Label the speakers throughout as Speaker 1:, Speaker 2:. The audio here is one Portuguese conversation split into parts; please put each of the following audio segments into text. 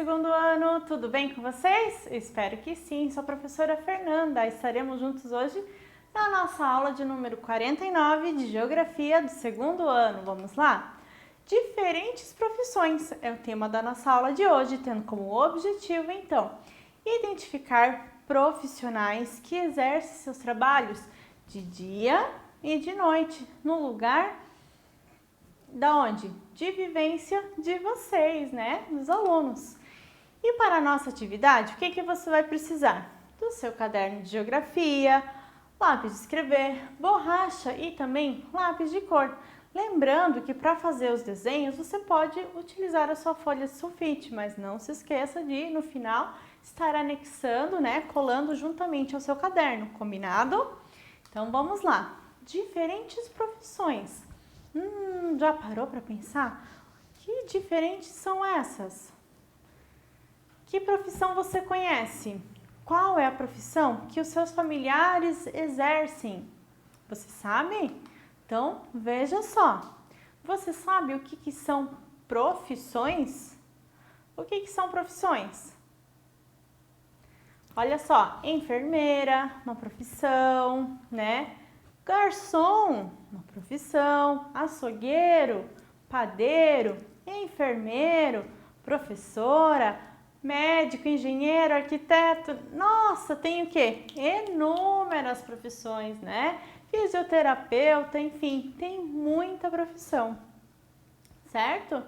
Speaker 1: segundo ano, tudo bem com vocês? Eu espero que sim, sou a professora Fernanda. Estaremos juntos hoje na nossa aula de número 49 de Geografia do segundo ano. Vamos lá? Diferentes profissões é o tema da nossa aula de hoje, tendo como objetivo, então, identificar profissionais que exercem seus trabalhos de dia e de noite, no lugar da onde? De vivência de vocês, né? Dos alunos. E para a nossa atividade, o que você vai precisar? Do seu caderno de geografia, lápis de escrever, borracha e também lápis de cor. Lembrando que para fazer os desenhos, você pode utilizar a sua folha de sulfite, mas não se esqueça de, no final, estar anexando, né? Colando juntamente ao seu caderno, combinado? Então, vamos lá. Diferentes profissões. Já parou para pensar? Que diferentes são essas? Que profissão você conhece? Qual é a profissão que os seus familiares exercem? Você sabe? Então, veja só. Você sabe o que são profissões? O que são profissões? Olha só, enfermeira, uma profissão, né? Garçom, uma profissão, açougueiro, padeiro, enfermeiro, professora, médico, engenheiro, arquiteto. Nossa, tem o quê? Inúmeras profissões, né? Fisioterapeuta, enfim, tem muita profissão, certo?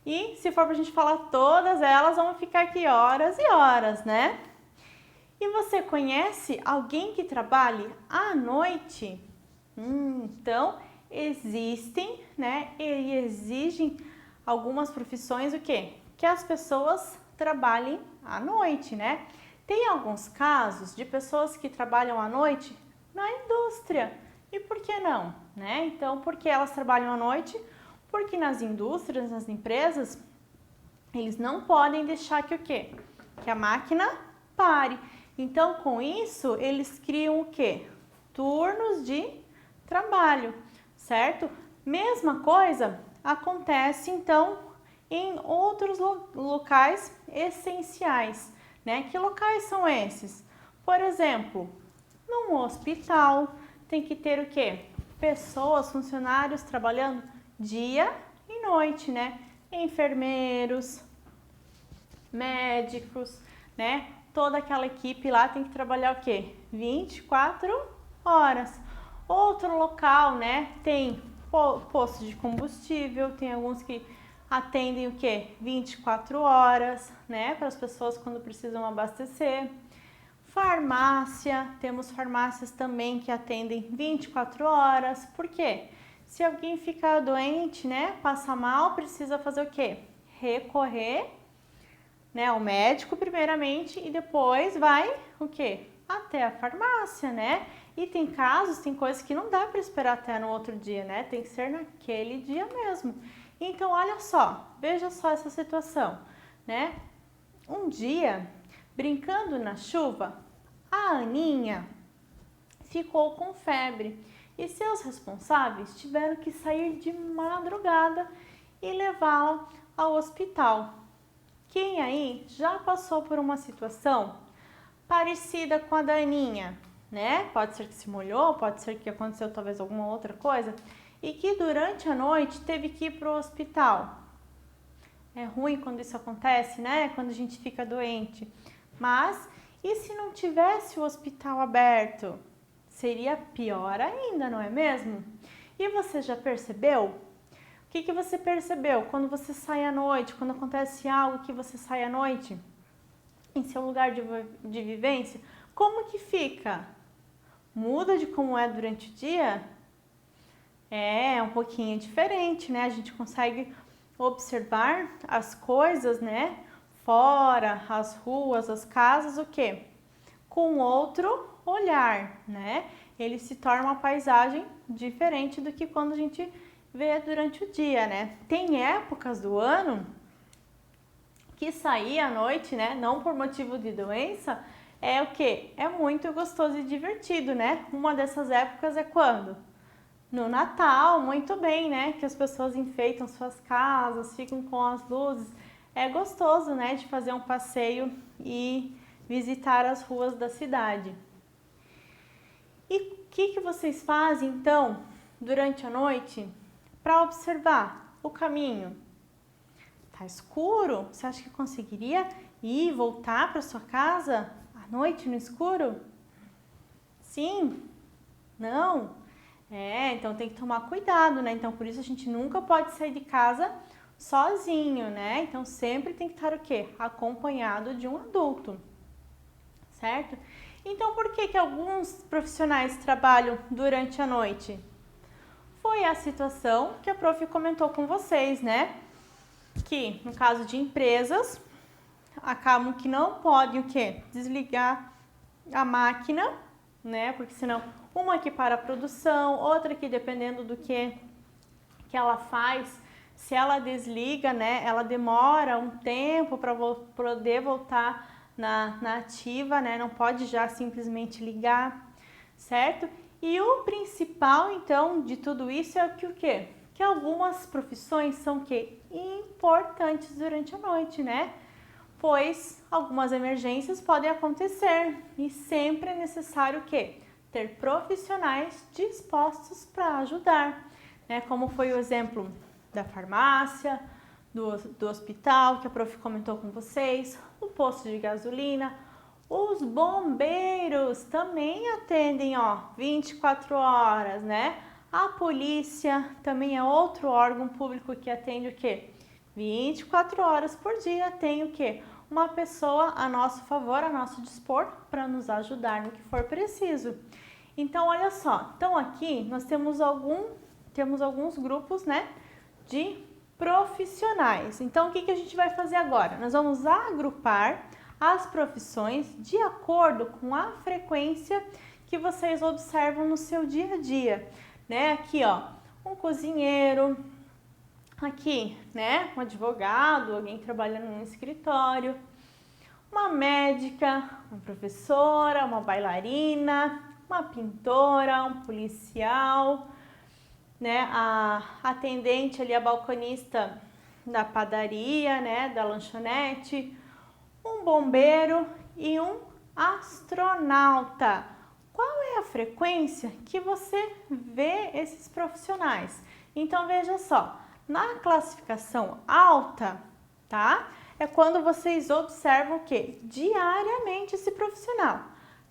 Speaker 1: E se for pra gente falar todas elas, vamos ficar aqui horas e horas, né? E você conhece alguém que trabalhe à noite? Então, existem, né, e exigem algumas profissões o quê? Que as pessoas trabalhem à noite, né? Tem alguns casos de pessoas que trabalham à noite na indústria. E por que não, né? Então, por que elas trabalham à noite? Porque nas indústrias, nas empresas, eles não podem deixar que o quê? Que a máquina pare. Então, com isso, eles criam o quê? Turnos de trabalho, certo? Mesma coisa acontece, então, em outros locais essenciais, né? Que locais são esses? Por exemplo, num hospital, tem que ter o quê? Pessoas, funcionários trabalhando dia e noite, né? Enfermeiros, médicos, né? Toda aquela equipe lá tem que trabalhar o quê? 24 horas. Outro local, né? Tem posto de combustível, tem alguns que atendem o quê? 24 horas, né? Para as pessoas quando precisam abastecer. Farmácia, temos farmácias também que atendem 24 horas. Por quê? Se alguém ficar doente, né? Passa mal, precisa fazer o quê? Recorrer, né, ao médico primeiramente e depois vai o quê? Até a farmácia, né? E tem casos, tem coisas que não dá para esperar até no outro dia, né? Tem que ser naquele dia mesmo. Então, olha só, veja só essa situação, né? Um dia, brincando na chuva, a Aninha ficou com febre e seus responsáveis tiveram que sair de madrugada e levá-la ao hospital. Quem aí já passou por uma situação parecida com a da Aninha, né? Pode ser que se molhou, pode ser que aconteceu talvez alguma outra coisa e que durante a noite teve que ir para o hospital. É ruim quando isso acontece, né? Quando a gente fica doente. Mas e se não tivesse o hospital aberto? Seria pior ainda, não é mesmo? E você já percebeu? O que você percebeu quando você sai à noite, quando acontece algo que você sai à noite em seu lugar de vivência? Como que fica? Muda de como é durante o dia? É um pouquinho diferente, né? A gente consegue observar as coisas, né? Fora, as ruas, as casas, o quê? Com outro olhar, né? Ele se torna uma paisagem diferente do que quando a gente vê durante o dia, né? Tem épocas do ano que sair à noite, né? Não por motivo de doença, é o quê? É muito gostoso e divertido, né? Uma dessas épocas é quando? No Natal, muito bem, né? Que as pessoas enfeitam suas casas, ficam com as luzes. é gostoso, né, de fazer um passeio e visitar as ruas da cidade. E o que vocês fazem, então, durante a noite para observar o caminho? Tá escuro? Você acha que conseguiria ir e voltar para sua casa à noite no escuro? Sim? Não? Então tem que tomar cuidado, né? Então por isso a gente nunca pode sair de casa sozinho, né? Então sempre tem que estar o quê? Acompanhado de um adulto, certo? Então por que alguns profissionais trabalham durante a noite? Foi a situação que a prof comentou com vocês, né? Que no caso de empresas, acabam que não podem o quê? Desligar a máquina, né? Porque senão uma aqui para a produção, outra aqui dependendo do que ela faz, se ela desliga, né? Ela demora um tempo para poder voltar na ativa, né? Não pode já simplesmente ligar, certo? E o principal, então, de tudo isso é que o quê? Que algumas profissões são o quê? Importantes durante a noite, né? Pois algumas emergências podem acontecer e sempre é necessário o quê? Ter profissionais dispostos para ajudar, né? Como foi o exemplo da farmácia, do hospital, que a prof comentou com vocês, o posto de gasolina, os bombeiros também atendem, 24 horas, né? A polícia também é outro órgão público que atende o quê? 24 horas por dia tem o quê? Uma pessoa a nosso favor, a nosso dispor, para nos ajudar no que for preciso. Então, olha só, então aqui nós temos alguns grupos, né, de profissionais. Então, o que a gente vai fazer agora? Nós vamos agrupar as profissões de acordo com a frequência que vocês observam no seu dia a dia, né? Aqui, um cozinheiro, aqui, né, um advogado, alguém trabalhando no escritório, uma médica, uma professora, uma bailarina, uma pintora, um policial, né, a atendente ali, a balconista da padaria, né, da lanchonete, um bombeiro e um astronauta. Qual é a frequência que você vê esses profissionais? Então veja só, na classificação alta, tá? É quando vocês observam o quê? Diariamente esse profissional.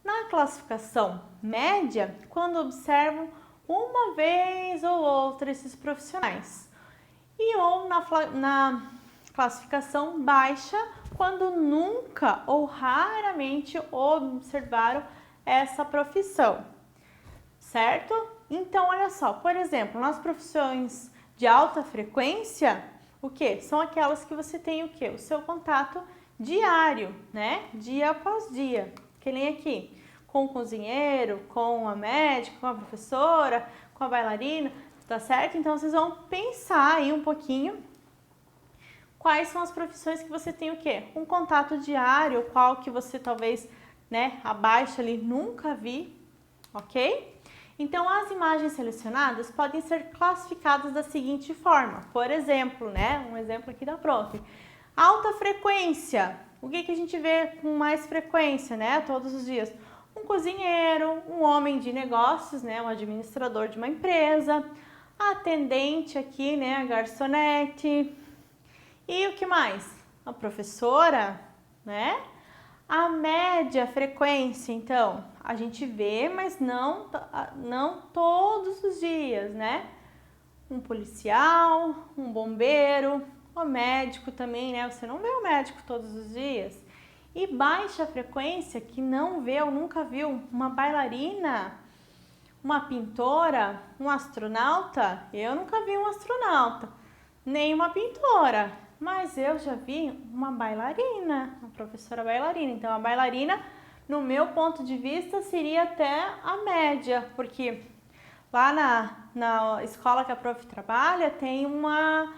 Speaker 1: Na classificação média, quando observam uma vez ou outra esses profissionais. E ou na classificação baixa, quando nunca ou raramente observaram essa profissão, certo? Então, olha só, por exemplo, nas profissões de alta frequência, o que? São aquelas que você tem o que? O seu contato diário, né? Dia após dia. Que nem aqui, com o cozinheiro, com a médica, com a professora, com a bailarina, tá certo? Então, vocês vão pensar aí um pouquinho quais são as profissões que você tem o quê? Um contato diário, qual que você talvez, né, abaixo ali, nunca vi, ok? Então, as imagens selecionadas podem ser classificadas da seguinte forma. Por exemplo, né, um exemplo aqui da prof. Alta frequência. O que a gente vê com mais frequência, né, todos os dias? Um cozinheiro, um homem de negócios, né, um administrador de uma empresa, atendente aqui, né, a garçonete. E o que mais? A professora, né? A média frequência, então, a gente vê, mas não todos os dias, né? Um policial, um bombeiro, o médico também, né? Você não vê o médico todos os dias. E baixa frequência, que não vê ou nunca viu uma bailarina, uma pintora, um astronauta. Eu nunca vi um astronauta, nem uma pintora. Mas eu já vi uma bailarina, uma professora bailarina. Então, a bailarina, no meu ponto de vista, seria até a média, porque lá na escola que a prof trabalha, tem uma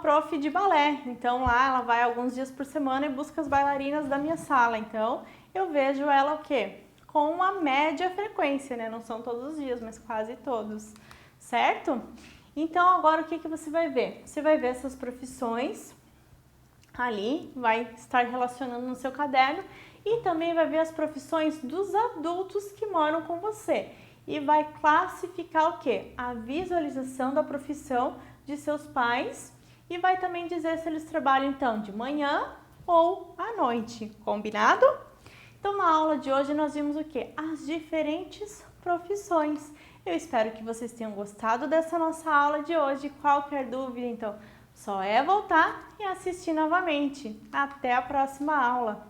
Speaker 1: prof de balé. Então, lá ela vai alguns dias por semana e busca as bailarinas da minha sala. Então, eu vejo ela o quê? Com uma média frequência, né? Não são todos os dias, mas quase todos, certo? Então, agora o que você vai ver? Você vai ver essas profissões ali, vai estar relacionando no seu caderno e também vai ver as profissões dos adultos que moram com você e vai classificar o quê? A visualização da profissão de seus pais e vai também dizer se eles trabalham então de manhã ou à noite, combinado? Então na aula de hoje nós vimos o quê? As diferentes profissões. Eu espero que vocês tenham gostado dessa nossa aula de hoje. Qualquer dúvida, então, só é voltar e assistir novamente. Até a próxima aula!